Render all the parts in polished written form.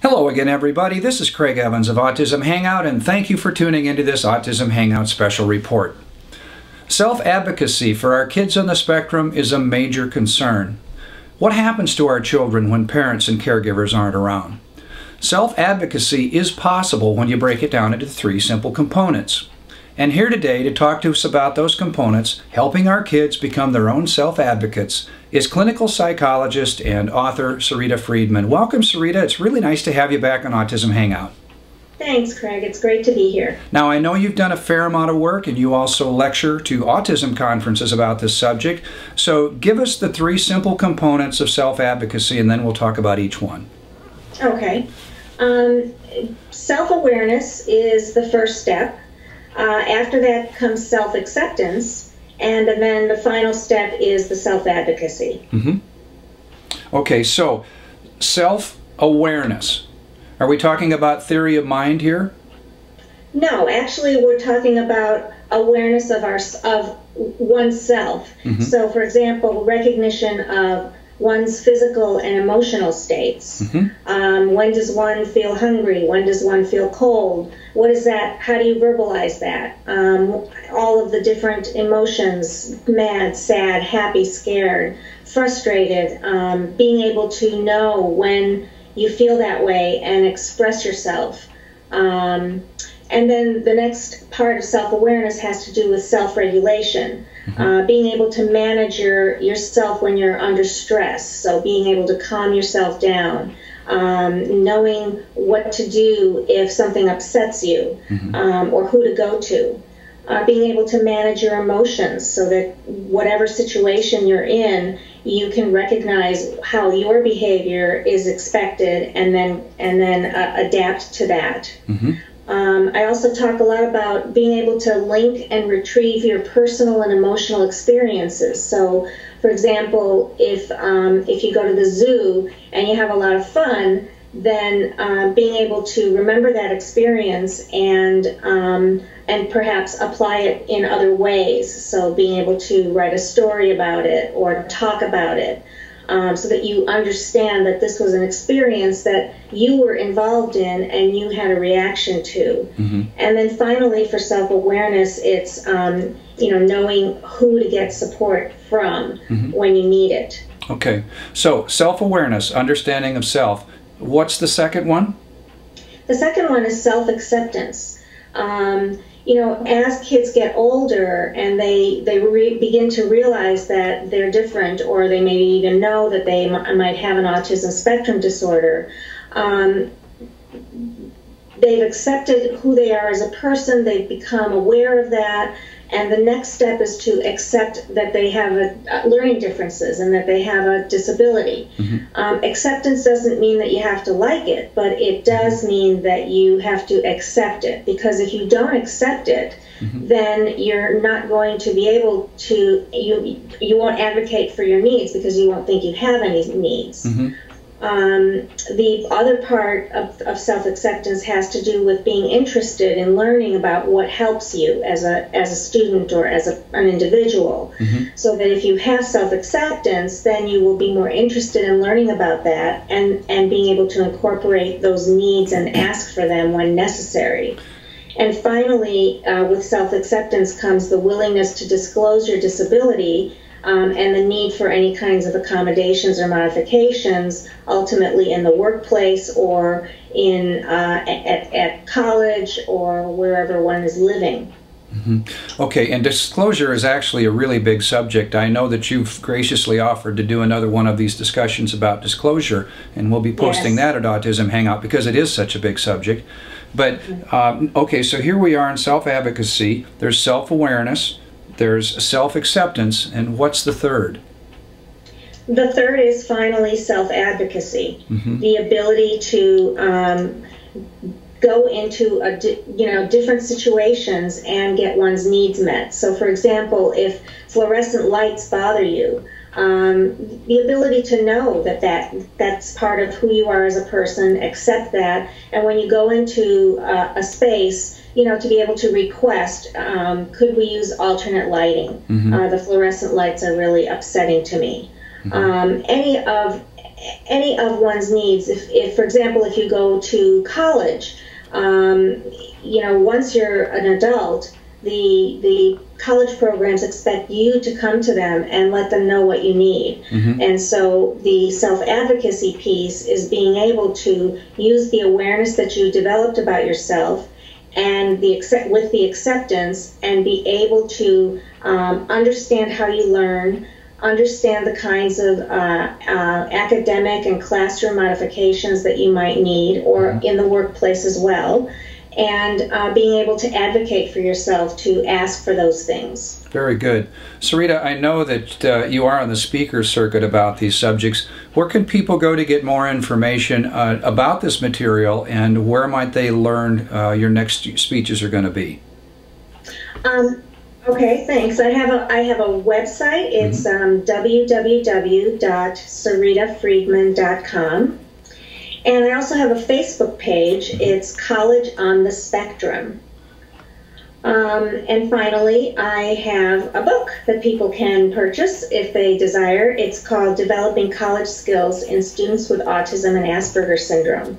Hello again, everybody. This is Craig Evans of Autism Hangout, and thank you for tuning into this Autism Hangout special report. Self-advocacy for our kids on the spectrum is a major concern. What happens to our children when parents and caregivers aren't around? Self-advocacy is possible when you break it down into three simple components. And here today to talk to us about those components, helping our kids become their own self-advocates, is clinical psychologist and author Sarita Freedman. Welcome, Sarita. It's really nice to have you back on Autism Hangout. Thanks, Craig. It's great to be here. Now, I know you've done a fair amount of work, and you also lecture to autism conferences about this subject. So give us the three simple components of self-advocacy, and then we'll talk about each one. Okay. Self-awareness is the first step. After that comes self-acceptance, and then the final step is the self-advocacy. Okay, so self-awareness. Are we talking about theory of mind here? No, actually we're talking about awareness of oneself. So, for example, recognition of one's physical and emotional states. When does one feel hungry? When does one feel cold? What is that? How do you verbalize that? All of the different emotions: mad, sad, happy, scared, frustrated. Being able to know when you feel that way and express yourself. And then the next part of self-awareness has to do with self-regulation. Being able to manage yourself when you're under stress, so being able to calm yourself down, knowing what to do if something upsets you, or who to go to, being able to manage your emotions so that whatever situation you're in, you can recognize how your behavior is expected and then adapt to that. I also talk a lot about being able to link and retrieve your personal and emotional experiences. So, for example, if you go to the zoo and you have a lot of fun, then being able to remember that experience and perhaps apply it in other ways. So, being able to write a story about it or talk about it. So that you understand that this was an experience that you were involved in and you had a reaction to. And then finally, for self-awareness, it's knowing who to get support from when you need it. Okay, so self-awareness, understanding of self. What's the second one? The second one is self-acceptance. As kids get older and they begin to realize that they're different, or they maybe even know that they might have an autism spectrum disorder, they've accepted who they are as a person, they've become aware of that, and the next step is to accept that they have learning differences and that they have a disability. Acceptance doesn't mean that you have to like it, but it does mean that you have to accept it, because if you don't accept it, then you're not going to be able to, you won't advocate for your needs because you won't think you have any needs. The other part of self-acceptance has to do with being interested in learning about what helps you as a student or as an individual. So that if you have self-acceptance, then you will be more interested in learning about that and being able to incorporate those needs and ask for them when necessary. And finally, with self-acceptance comes the willingness to disclose your disability and the need for any kinds of accommodations or modifications, ultimately in the workplace or at college or wherever one is living. Okay, and disclosure is actually a really big subject. I know that you've graciously offered to do another one of these discussions about disclosure, and we'll be posting that at Autism Hangout because it is such a big subject. But, okay, so here we are in self-advocacy. There's self-awareness. There's self-acceptance, and what's the third? The third is finally self-advocacy, the ability to go into different situations and get one's needs met. So, for example, if fluorescent lights bother you, the ability to know that's part of who you are as a person, accept that, and when you go into a space, to be able to request, could we use alternate lighting? The fluorescent lights are really upsetting to me. Any of any of one's needs. If for example, if you go to college, once you're an adult, the college programs expect you to come to them and let them know what you need. And so the self-advocacy piece is being able to use the awareness that you developed about yourself and with the acceptance, and be able to understand how you learn, understand the kinds of academic and classroom modifications that you might need, or in the workplace as well, and being able to advocate for yourself to ask for those things. Very good. Sarita, I know that you are on the speaker circuit about these subjects. Where can people go to get more information about this material, and where might they learn your next speeches are going to be? Okay, thanks. I have a website. It's www.saritafreedman.com. And I also have a Facebook page. It's College on the Spectrum. And finally, I have a book that people can purchase if they desire. It's called Developing College Skills in Students with Autism and Asperger's Syndrome.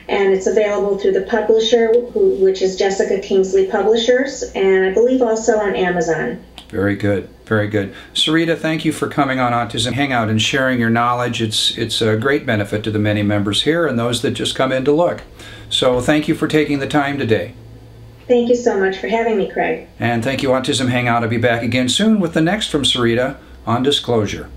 And it's available through the publisher, which is Jessica Kingsley Publishers, and I believe also on Amazon. Very good. Very good. Sarita, thank you for coming on Autism Hangout and sharing your knowledge. It's a great benefit to the many members here and those that just come in to look. So thank you for taking the time today. Thank you so much for having me, Craig. And thank you, Autism Hangout. I'll be back again soon with the next from Sarita on disclosure.